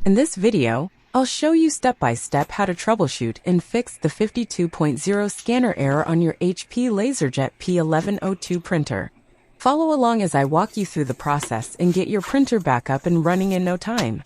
In this video, I'll show you step-by-step how to troubleshoot and fix the 52.0 scanner error on your HP LaserJet P1102 printer. Follow along as I walk you through the process and get your printer back up and running in no time.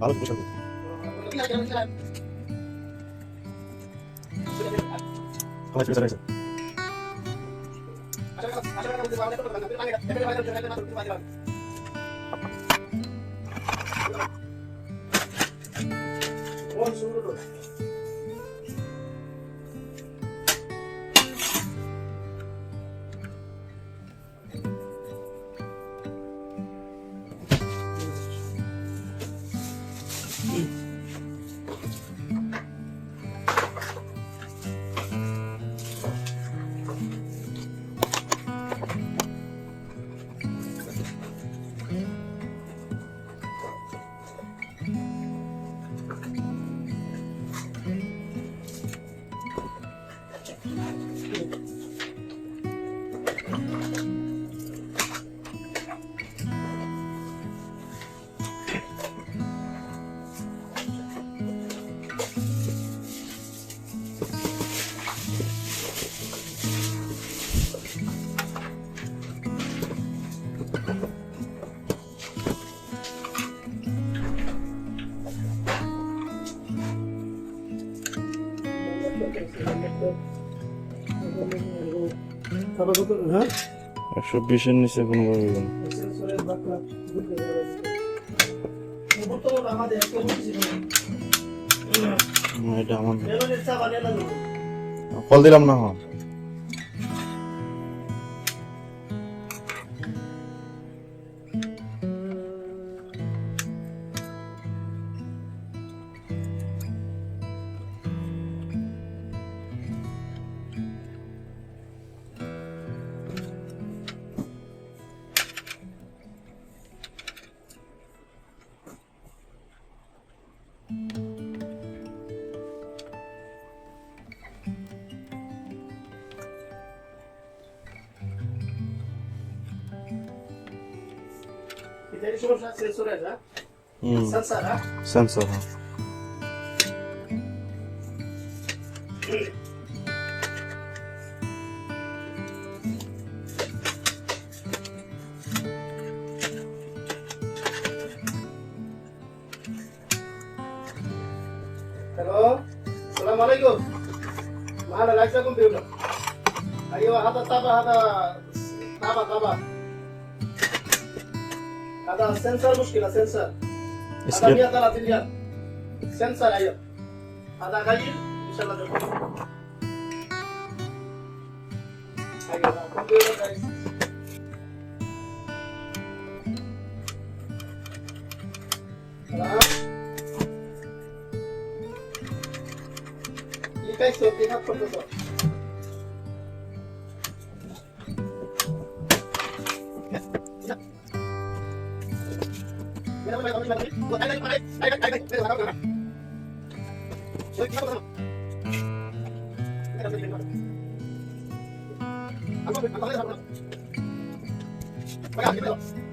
ভালো পোশাক সবাই চলে গেছে হ্যাঁ 120-এর নিচে কোনোভাবে হবে না। না, এটা আমার কল দিলাম না। হ্যাঁ এটাই সমস্যা সেন্সরের না সেন্সর হ্যাঁ সেন্সর। হ্যাঁ হ্যালো আসসালামু আলাইকুম معنا الأجهزة كمبيوتر أيوة هذا طبعا هذا هذا سنسر مشكلة سنسر هذا 130 ريال سنسر أيوة هذا غير إن شاء الله جميل أيوة كمبيوتر جايز كيف تبديها بروفيسور Gracias.